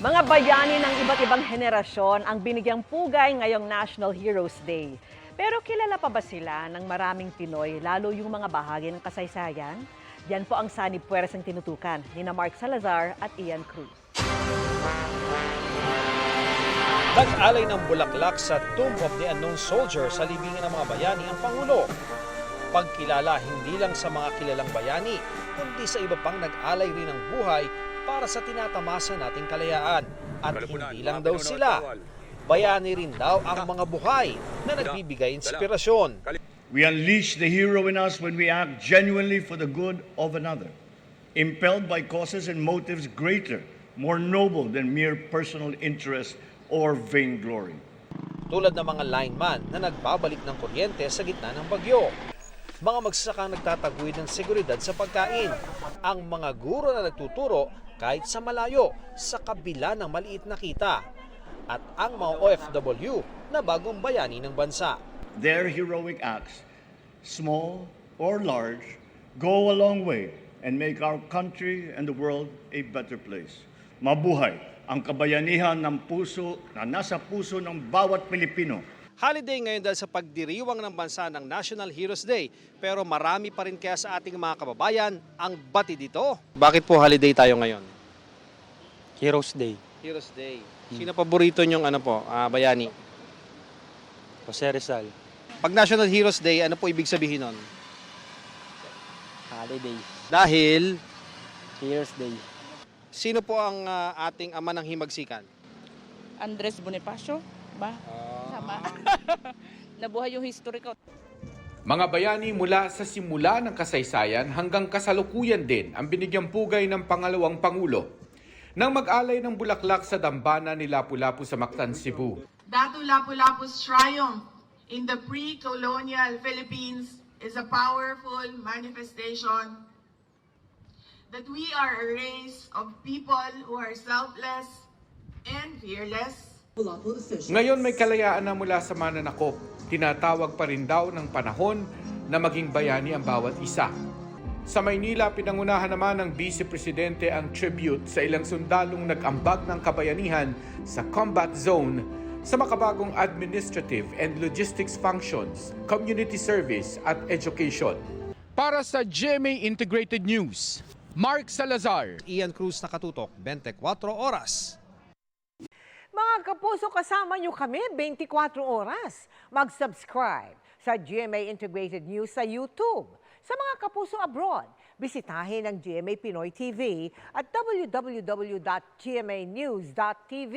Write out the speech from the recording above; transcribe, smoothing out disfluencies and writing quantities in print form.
Mga bayani ng iba't ibang henerasyon ang binigyang pugay ngayong National Heroes Day. Pero kilala pa ba sila ng maraming Pinoy, lalo yung mga bahagi ng kasaysayan? Yan po ang sanib puwersang tinutukan ni Mark Salazar at Ian Cruz. Nag-alay ng bulaklak sa Tomb of the Unknown Soldier sa libingan ng mga bayani ang Pangulo. Pagkilala hindi lang sa mga kilalang bayani, kundi sa iba pang nag-alay rin ng buhay para sa tinatamasa nating kalayaan. At hindi lang daw sila, bayani rin daw ang mga buhay na nagbibigay inspirasyon. We unleash the hero in us when we act genuinely for the good of another, impelled by causes and motives greater, more noble than mere personal interest or vainglory. Tulad ng mga lineman na nagbabalik ng kuryente sa gitna ng bagyo. Mga magsasakang nagtataguyod ng seguridad sa pagkain. Ang mga guro na nagtuturo kahit sa malayo, sa kabila ng maliit na kita. At ang mga OFW na bagong bayani ng bansa. Their heroic acts, small or large, go a long way and make our country and the world a better place. Mabuhay ang kabayanihan ng puso na nasa puso ng bawat Pilipino. Holiday ngayon dahil sa pagdiriwang ng bansa ng National Heroes Day. Pero marami pa rin kaya sa ating mga kababayan ang bati dito. Bakit po holiday tayo ngayon? Heroes Day. Heroes Day. Sino paborito niyong bayani? Jose Rizal. Pag National Heroes Day, ano po ibig sabihin nun? Holiday. Dahil, Heroes Day. sino po ang ating ama ng himagsikan? Andres Bonifacio ba? Tama. Nabuhay yung history ko. Mga bayani mula sa simula ng kasaysayan hanggang kasalukuyan din ang binigyang pugay ng pangalawang Pangulo. Nang mag-alay ng bulaklak sa dambana ni Lapu-Lapu sa Mactan, Cebu. Datu Lapu-Lapu's triumph in the pre-colonial Philippines is a powerful manifestation that we are a race of people who are selfless and fearless. Ngayon may kalayaan na mula sa mananakop. Tinatawag pa rin daw ng panahon na maging bayani ang bawat isa. Sa Maynila, pinangunahan naman ng Vice Presidente ang tribute sa ilang sundalong nag-ambag ng kabayanihan sa combat zone sa makabagong administrative and logistics functions, community service at education. Para sa GMA Integrated News, Mark Salazar. Ian Cruz, nakatutok, 24 oras. Mga kapuso, kasama nyo kami 24 oras. Mag-subscribe sa GMA Integrated News sa YouTube. Sa mga kapuso abroad, bisitahin ang GMA Pinoy TV at www.gmanews.tv.